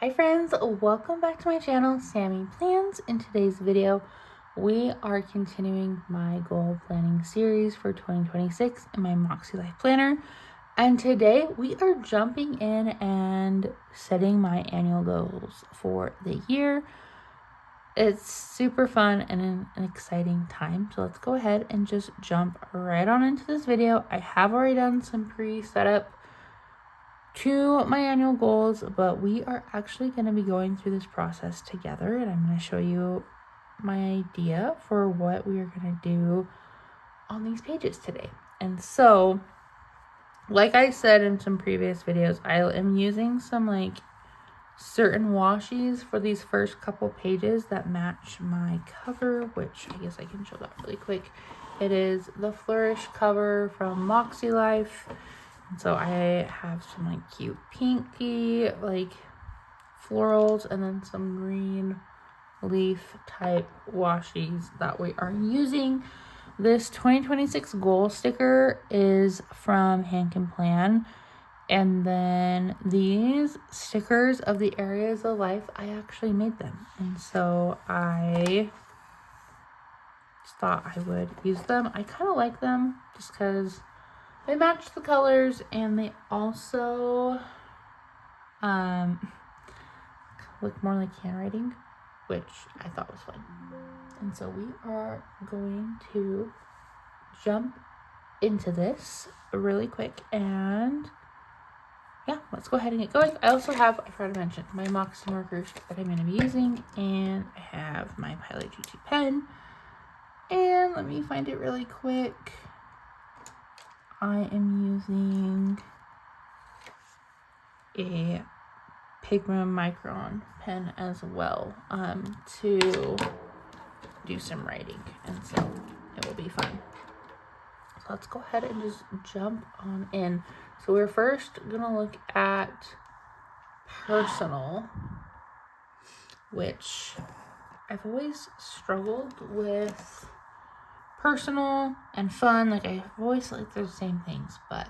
Hi friends, welcome back to my channel, Sammy Plans. In today's video, we are continuing my goal planning series for 2026 in my MäksēLife planner. And today we are jumping in and setting my annual goals for the year. It's super fun and an exciting time. So let's go ahead and just jump right on into this video. I have already done some pre-setup to my annual goals, but we are actually going to be going through this process together, and I'm going to show you my idea for what we are going to do on these pages today. And so, like I said in some previous videos, I am using some certain washies for these first couple pages that match my cover, which I guess I can show that really quick. It is the Flourish cover from MäksēLife. So I have some cute pinky florals and then some green leaf type washies that we are using. This 2026 goal sticker is from Hank and Plan. And then these stickers of the areas of life, I actually made them. And so I just thought I would use them. I kind of like them just because they match the colors, and they also look more like handwriting, which I thought was fun. And so we are going to jump into this really quick, and yeah, let's go ahead and get going. I also have, I forgot to mention, my Moxie markers that I'm going to be using, and I have my Pilot GT pen, and let me find it really quick. I am using a Pigma Micron pen as well to do some writing, and so it will be fun. So let's go ahead and just jump on in. So we're first gonna look at personal, which I've always struggled with. Personal and fun, I've always they're the same things, but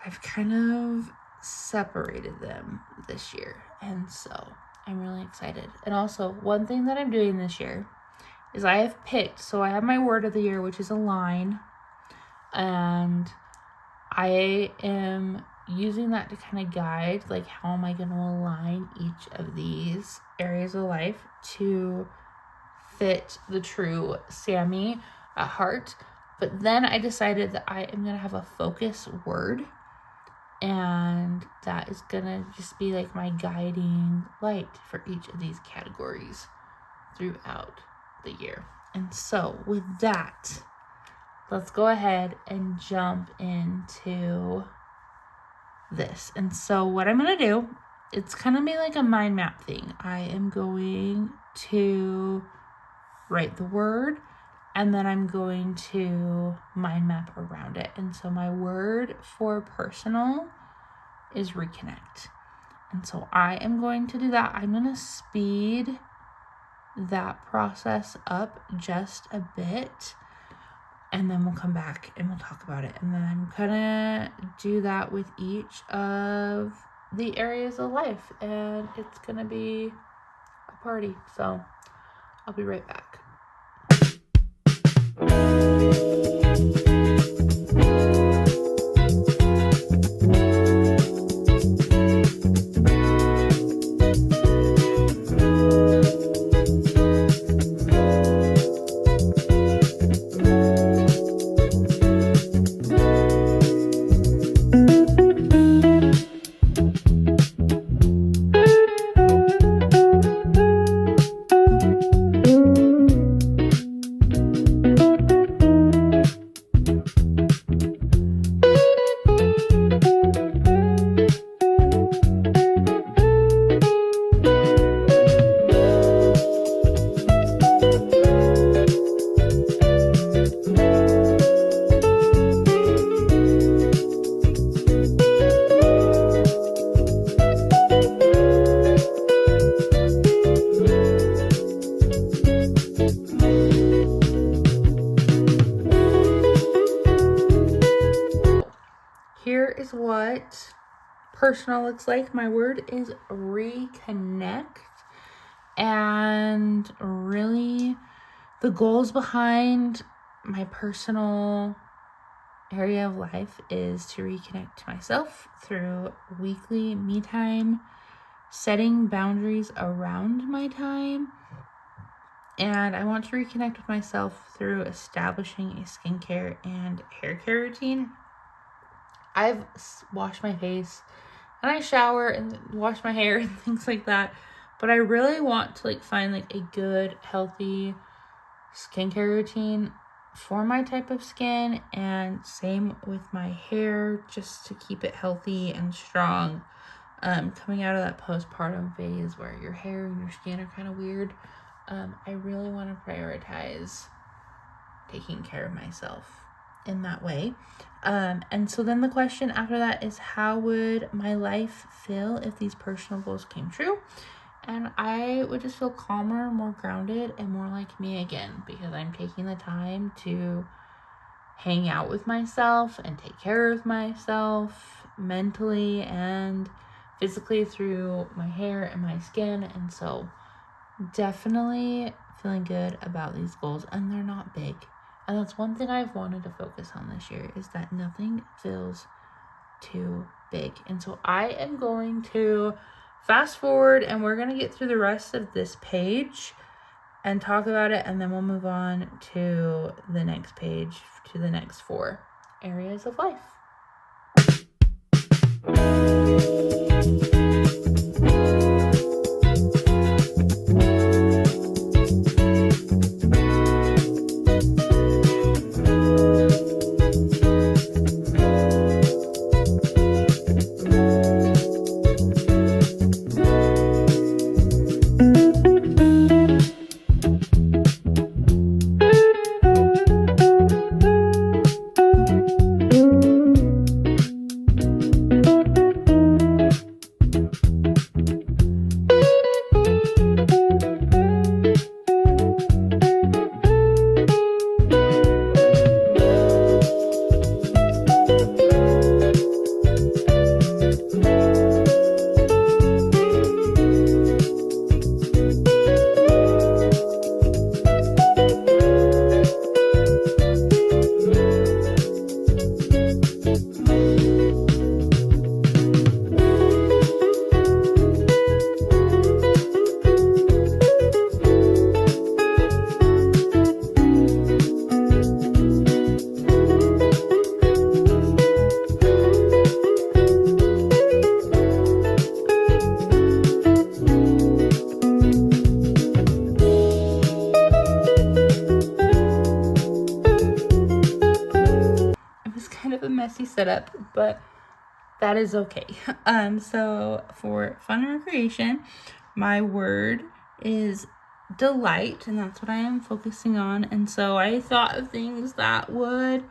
I've kind of separated them this year, and so I'm really excited. And also, one thing that I'm doing this year is I have picked, so I have my word of the year, which is align, and I am using that to kind of guide how am I going to align each of these areas of life to fit the true Sammy at heart. But then I decided that I am going to have a focus word, and that is going to just be my guiding light for each of these categories throughout the year. And so with that, let's go ahead and jump into this. And so what I'm going to do, it's kind of be like a mind map thing. I am going to write the word, and then I'm going to mind map around it. And so my word for personal is reconnect. And so I am going to do that. I'm going to speed that process up just a bit, and then we'll come back and we'll talk about it. And then I'm gonna do that with each of the areas of life, and it's gonna be a party. So I'll be right back. personal looks like, my word is reconnect. And really, the goals behind my personal area of life is to reconnect to myself through weekly me time, setting boundaries around my time, and I want to reconnect with myself through establishing a skincare and hair care routine. I've washed my face and I shower and wash my hair and things like that, but I really want to find a good, healthy skincare routine for my type of skin, and same with my hair, just to keep it healthy and strong. Coming out of that postpartum phase where your hair and your skin are kind of weird, I really want to prioritize taking care of myself in that way. And so then the question after that is, how would my life feel if these personal goals came true? And I would just feel calmer, more grounded, and more like me again, because I'm taking the time to hang out with myself and take care of myself mentally and physically through my hair and my skin. And so definitely feeling good about these goals, and they're not big. And that's one thing I've wanted to focus on this year, is that nothing feels too big. And so I am going to fast forward, and we're going to get through the rest of this page and talk about it, and then we'll move on to the next page, to the next 4 areas of life. Messy setup, but that is okay. So for fun and recreation, my word is delight, and that's what I am focusing on. And so I thought of things that would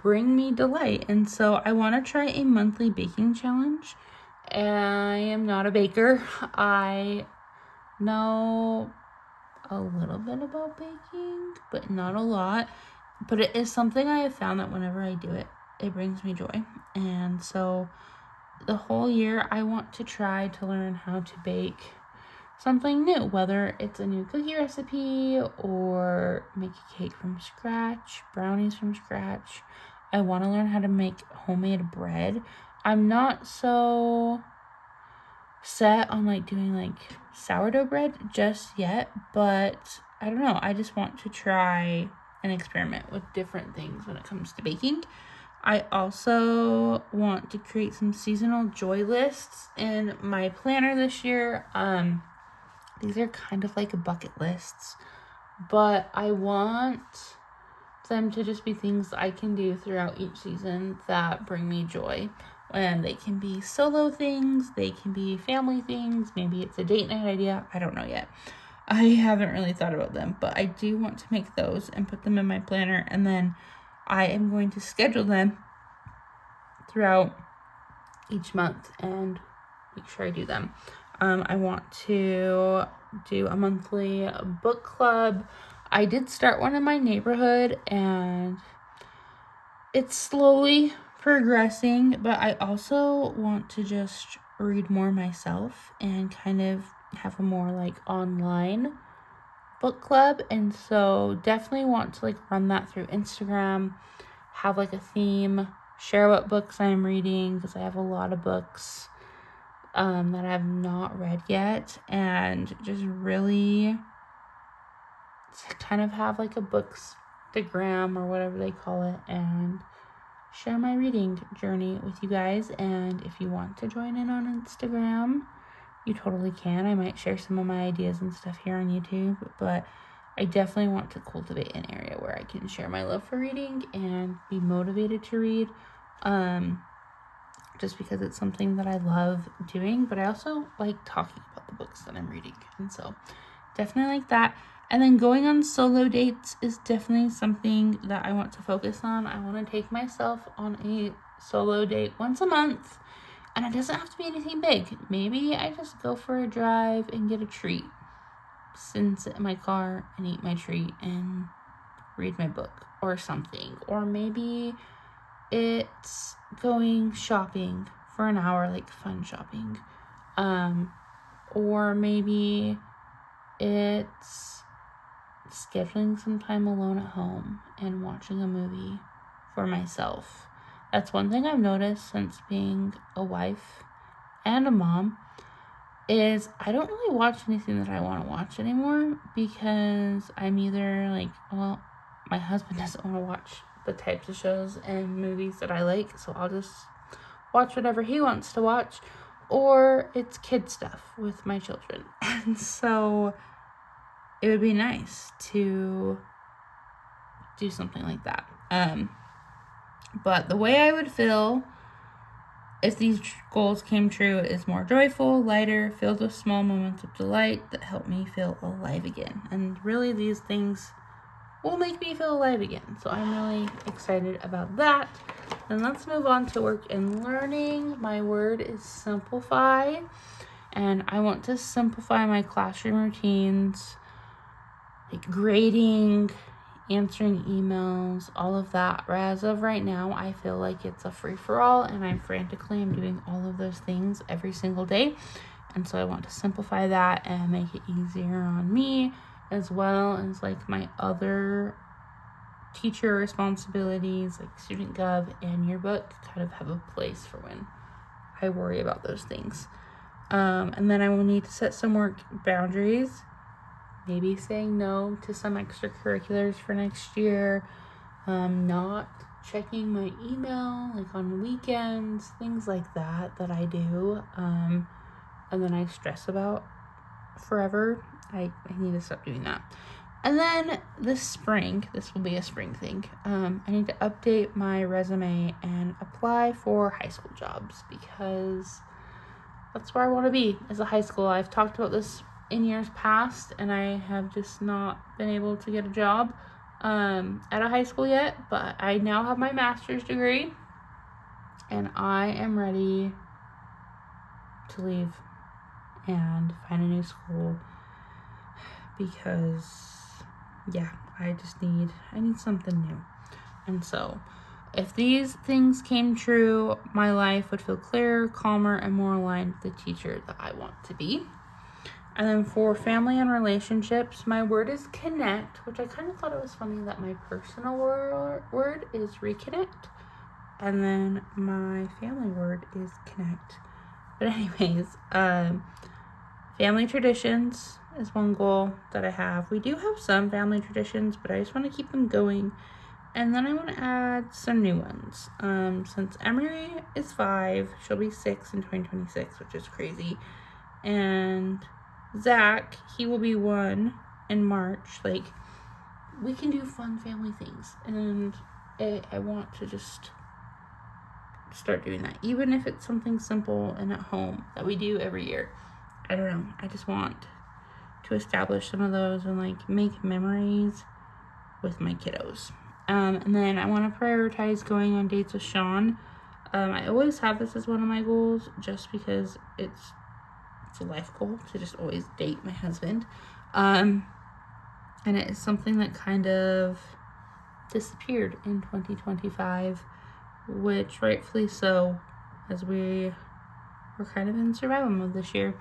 bring me delight, and so I want to try a monthly baking challenge. I am not a baker. I know a little bit about baking, but not a lot. But it is something I have found that whenever I do it, it brings me joy. And so the whole year, I want to try to learn how to bake something new, whether it's a new cookie recipe or make a cake from scratch, brownies from scratch. I want to learn how to make homemade bread. I'm not so set on doing sourdough bread just yet, but I don't know. I just want to try and experiment with different things when it comes to baking. I also want to create some seasonal joy lists in my planner this year. These are kind of like bucket lists, but I want them to just be things I can do throughout each season that bring me joy. And they can be solo things, they can be family things, maybe it's a date night idea, I don't know yet. I haven't really thought about them, but I do want to make those and put them in my planner, and then I am going to schedule them throughout each month and make sure I do them. I want to do a monthly book club. I did start one in my neighborhood, and it's slowly progressing, but I also want to just read more myself and kind of have a more like online book club. And so definitely want to like run that through Instagram, have like a theme, share what books I'm reading, because I have a lot of books that I've not read yet, and just really kind of have like a bookstagram or whatever they call it, and share my reading journey with you guys. And if you want to join in on Instagram, you totally can. I might share some of my ideas and stuff here on YouTube, but I definitely want to cultivate an area where I can share my love for reading and be motivated to read, just because it's something that I love doing, but I also like talking about the books that I'm reading. And so definitely like that. And then going on solo dates is definitely something that I want to focus on. I want to take myself on a solo date once a month, and it doesn't have to be anything big. Maybe I just go for a drive and get a treat, sit in my car and eat my treat and read my book or something. Or maybe it's going shopping for an hour, like fun shopping. Or maybe it's scheduling some time alone at home and watching a movie for myself. That's one thing I've noticed since being a wife and a mom, is I don't really watch anything that I want to watch anymore, because I'm either like, well, my husband doesn't want to watch the types of shows and movies that I like, so I'll just watch whatever he wants to watch, or it's kid stuff with my children. And so it would be nice to do something like that. But the way I would feel if these goals came true is more joyful, lighter, filled with small moments of delight that help me feel alive again. And really, these things will make me feel alive again. So I'm really excited about that. Then let's move on to work and learning. My word is simplify. And I want to simplify my classroom routines, like grading, answering emails, all of that. As of right now, I feel like it's a free-for-all, and I'm doing all of those things every single day. And so I want to simplify that and make it easier on me, as well as like my other teacher responsibilities, like student gov and yearbook, kind of have a place for when I worry about those things. And then I will need to set some work boundaries, maybe saying no to some extracurriculars for next year, not checking my email like on weekends, things like that I do, and then I stress about forever. I need to stop doing that. And then this will be a spring thing, I need to update my resume and apply for high school jobs, because that's where I want to be, as a high school. I've talked about this in years past, and I have just not been able to get a job at a high school yet, but I now have my master's degree, and I am ready to leave and find a new school, because I need something new. And so if these things came true, my life would feel clearer, calmer, and more aligned with the teacher that I want to be. And then for family and relationships, my word is connect, which I kind of thought it was funny that my personal word is reconnect, and then my family word is connect. But anyways, family traditions is one goal that I have. We do have some family traditions, but I just want to keep them going. And then I want to add some new ones. Since Emery is 5, she'll be 6 in 2026, which is crazy. And Zach, he will be 1 in March. Like, we can do fun family things. And I want to just start doing that. Even if it's something simple and at home that we do every year. I don't know. I just want to establish some of those and like make memories with my kiddos. And then I want to prioritize going on dates with Sean. I always have this as one of my goals, just because it's a life goal to just always date my husband. And it is something that kind of disappeared in 2025 which rightfully so, as we're kind of in survival mode this year.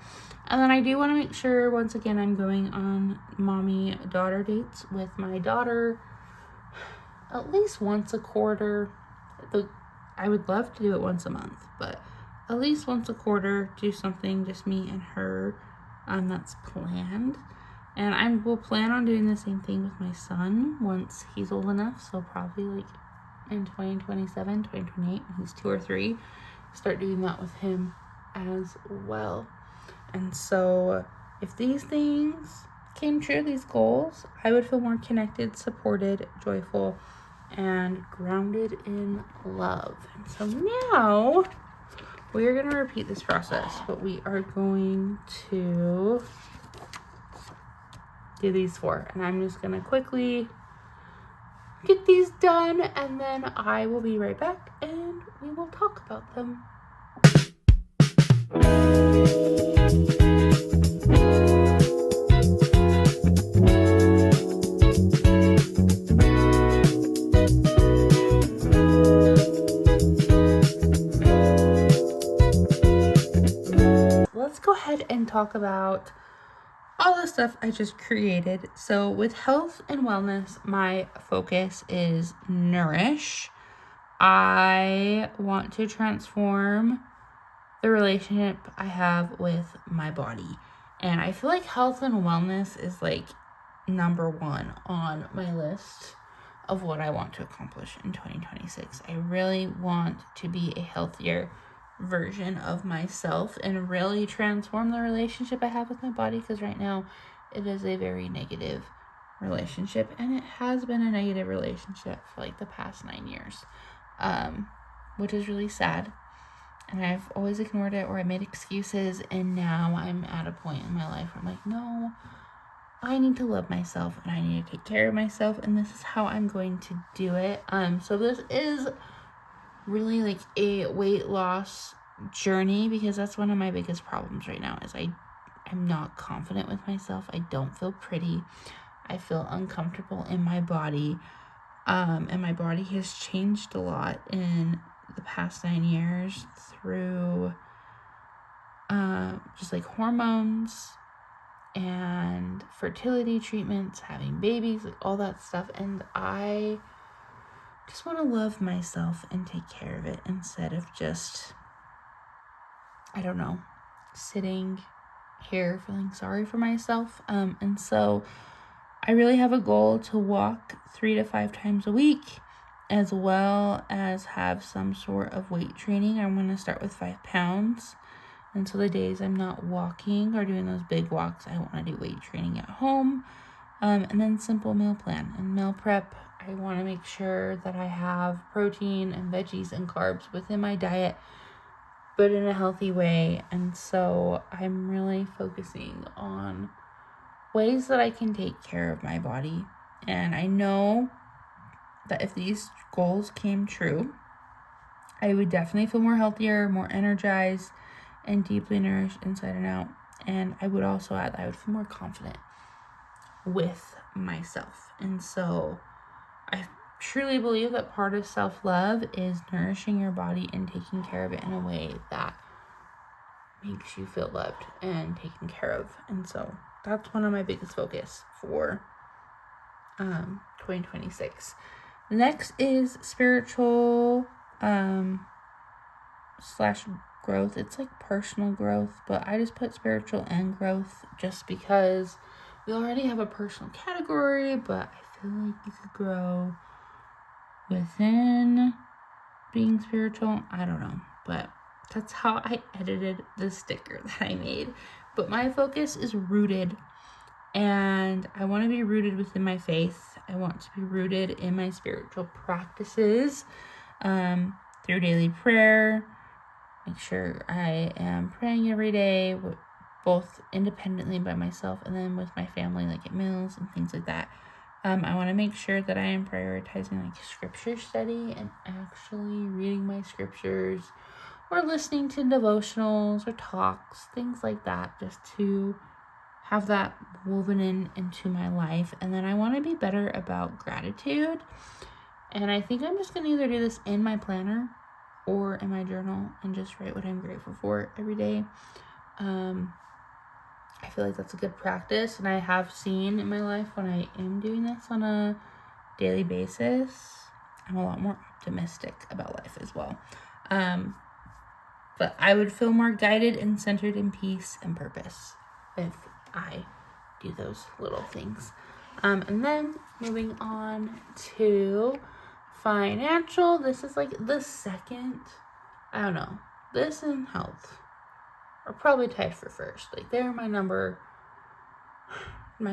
And then I do want to make sure, once again, I'm going on mommy-daughter dates with my daughter at least once a quarter. I would love to do it once a month, but at least once a quarter, do something, just me and her, that's planned. And I will plan on doing the same thing with my son once he's old enough, so probably like in 2027, 2028, when he's 2 or 3, start doing that with him as well. And so if these things came true, these goals, I would feel more connected, supported, joyful, and grounded in love. And so now we are going to repeat this process, but we are going to do these 4. And I'm just going to quickly get these done, and then I will be right back and we will talk about them. Let's go ahead and talk about all the stuff I just created. So with health and wellness, my focus is nourish. I want to transform the relationship I have with my body. And I feel like health and wellness is like number 1 on my list of what I want to accomplish in 2026. I really want to be a healthier version of myself and really transform the relationship I have with my body, because right now it is a very negative relationship, and it has been a negative relationship for like the past 9 years, which is really sad. And I've always ignored it, or I made excuses, and now I'm at a point in my life where I'm like, no, I need to love myself and I need to take care of myself, and this is how I'm going to do it. So this is really like a weight loss journey, because that's one of my biggest problems right now is I'm not confident with myself. I don't feel pretty. I feel uncomfortable in my body. And my body has changed a lot in the past 9 years through just like hormones and fertility treatments, having babies, like all that stuff. And I just want to love myself and take care of it instead of just, I don't know, sitting here feeling sorry for myself. And so I really have a goal to walk 3 to 5 times a week, as well as have some sort of weight training. I'm going to start with 5 pounds. And so the days I'm not walking or doing those big walks, I want to do weight training at home. And then simple meal plan and meal prep. I want to make sure that I have protein and veggies and carbs within my diet, but in a healthy way. And so I'm really focusing on ways that I can take care of my body. And I know that if these goals came true, I would definitely feel more healthier, more energized, and deeply nourished inside and out. And I would also add that I would feel more confident with myself. And so I truly believe that part of self-love is nourishing your body and taking care of it in a way that makes you feel loved and taken care of. And so that's one of my biggest focus for 2026. Next is spiritual slash growth. It's like personal growth, but I just put spiritual and growth just because we already have a personal category, but I feel like you could grow within being spiritual. I don't know, but that's how I edited the sticker that I made. But my focus is rooted, and I want to be rooted within my faith. I want to be rooted in my spiritual practices through daily prayer. Make sure I am praying every day, both independently by myself and then with my family, like at meals and things like that. I want to make sure that I am prioritizing like scripture study and actually reading my scriptures, or listening to devotionals or talks, things like that, just to have that woven into my life. And then I want to be better about gratitude. And I think I'm just going to either do this in my planner or in my journal and just write what I'm grateful for every day. I feel like that's a good practice, and I have seen in my life when I am doing this on a daily basis, I'm a lot more optimistic about life as well. But I would feel more guided and centered in peace and purpose if I do those little things. And then moving on to financial, this is like the second, I don't know, this and health are probably tied for first. Like they're my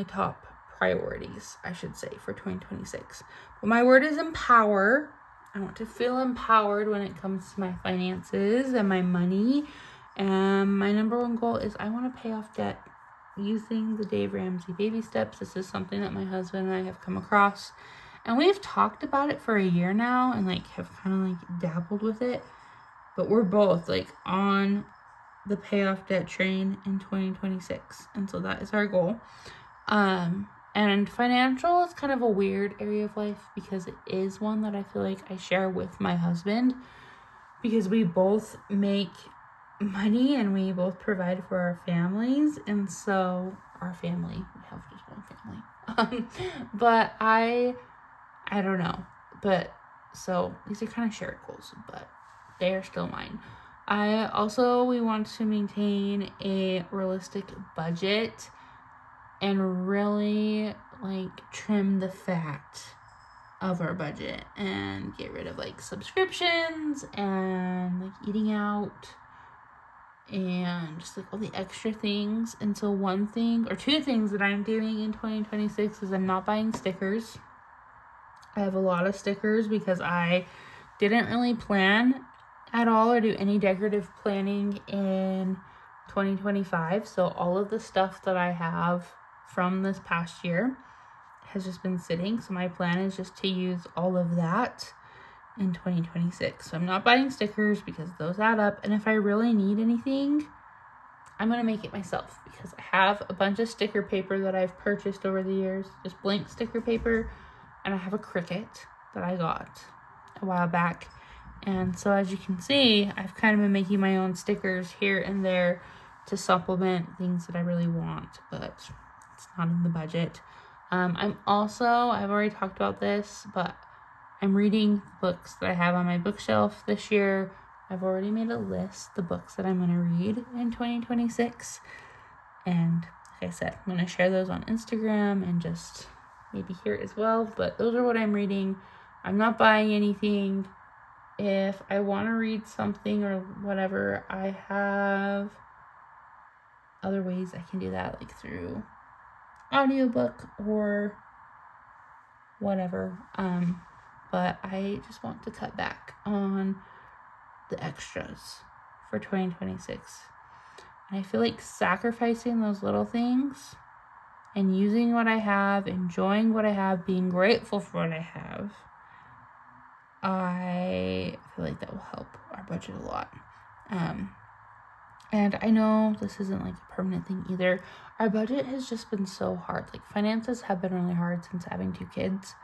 top priorities, I should say, for 2026. But my word is empower. I want to feel empowered when it comes to my finances and my money. And my number one goal is I want to pay off debt using the Dave Ramsey baby steps. This is something that my husband and I have come across. And we've talked about it for a year now and like have kind of like dabbled with it. But we're both like on the payoff debt train in 2026. And so that is our goal. And financial is kind of a weird area of life because it is one that I feel like I share with my husband because we both make money and we both provide for our families. And so we have just one family. But I don't know. But so these are kind of shared goals, but they are still mine. We want to maintain a realistic budget and really like trim the fat of our budget and get rid of like subscriptions and like eating out and just like all the extra things. And so one thing or two things that I'm doing in 2026 is I'm not buying stickers. I have a lot of stickers because I didn't really plan at all or do any decorative planning in 2025. So all of the stuff that I have from this past year has just been sitting. So my plan is just to use all of that in 2026. So I'm not buying stickers because those add up. And if I really need anything, I'm going to make it myself because I have a bunch of sticker paper that I've purchased over the years, just blank sticker paper. And I have a Cricut that I got a while back. And so as you can see, I've kind of been making my own stickers here and there to supplement things that I really want, but it's not in the budget. I've already talked about this, but I'm reading books that I have on my bookshelf this year. I've already made a list, the books that I'm going to read in 2026. And like I said, I'm going to share those on Instagram and just maybe here as well. But those are what I'm reading. I'm not buying anything. If I want to read something or whatever, I have other ways I can do that, like through audiobook or whatever. But I just want to cut back on the extras for 2026. And I feel like sacrificing those little things and using what I have, enjoying what I have, being grateful for what I have, I feel like that will help our budget a lot. And I know this isn't like a permanent thing either. Our budget has just been so hard. Like finances have been really hard since having 2 kids,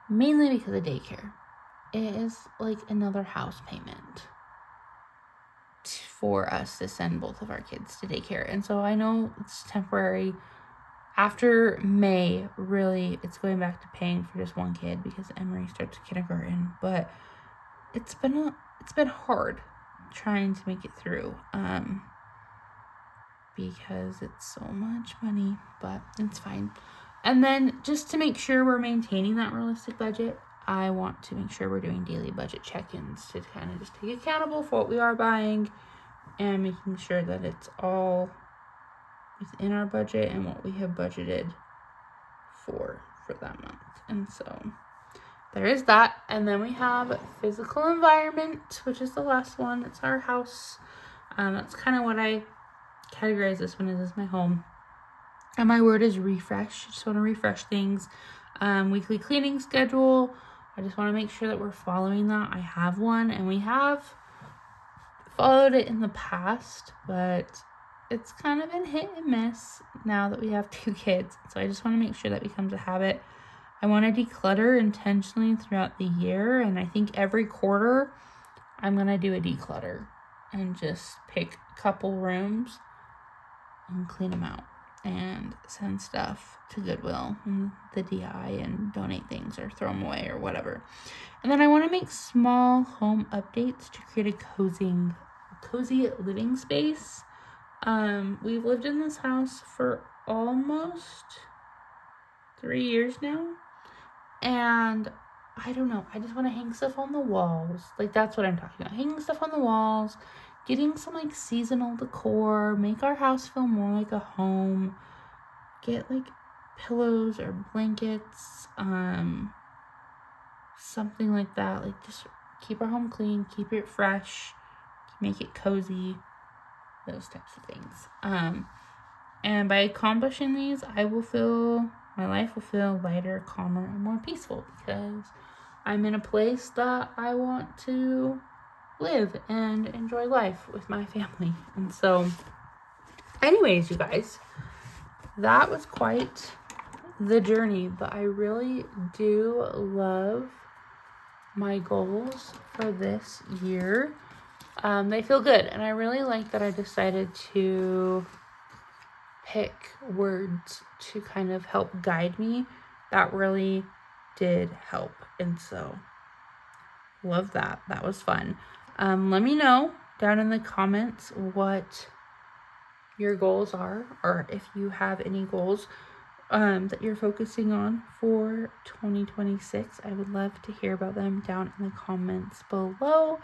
mainly because of daycare. It is like another house payment for us to send both of our kids to daycare. And so I know it's temporary. After May, really, it's going back to paying for just one kid because Emery starts kindergarten. But it's been hard trying to make it through because it's so much money, but it's fine. And then just to make sure we're maintaining that realistic budget, I want to make sure we're doing daily budget check-ins to kind of just take accountable for what we are buying and making sure that it's all within our budget and what we have budgeted for that month. And so there is that. And then we have physical environment, which is the last one. It's our house. That's kind of what I categorize this one as my home. And my word is refresh. I just want to refresh things. Weekly cleaning schedule. I just want to make sure that we're following that. I have one and we have followed it in the past, but it's kind of been hit and miss now that we have 2 kids. So I just want to make sure that becomes a habit. I want to declutter intentionally throughout the year. And I think every quarter I'm going to do a declutter and just pick a couple rooms and clean them out and send stuff to Goodwill and the DI and donate things or throw them away or whatever. And then I want to make small home updates to create a cozy living space. We've lived in this house for almost 3 years now, and I don't know, I just want to hang stuff on the walls. Like, that's what I'm talking about, hanging stuff on the walls, getting some like seasonal decor, make our house feel more like a home, get like pillows or blankets, something like that. Like, just keep our home clean, keep it fresh, make it cozy, those types of things. And by accomplishing these, my life will feel lighter, calmer, and more peaceful, because I'm in a place that I want to live and enjoy life with my family. And so, anyways, you guys, that was quite the journey, but I really do love my goals for this year. They feel good, and I really like that I decided to pick words to kind of help guide me. That really did help, and so love that. That was fun. Let me know down in the comments what your goals are, or if you have any goals that you're focusing on for 2026. I would love to hear about them down in the comments below.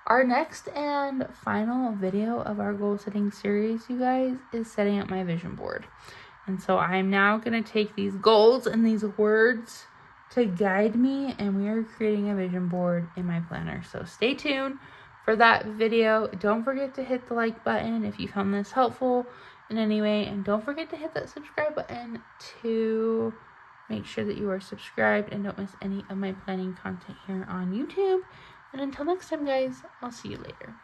Our next and final video of our goal setting series, you guys, is setting up my vision board. And so I'm now going to take these goals and these words to guide me, and we are creating a vision board in my planner. So stay tuned for that video. Don't forget to hit the like button if you found this helpful in any way, and don't forget to hit that subscribe button to make sure that you are subscribed and don't miss any of my planning content here on YouTube. And until next time, guys, I'll see you later.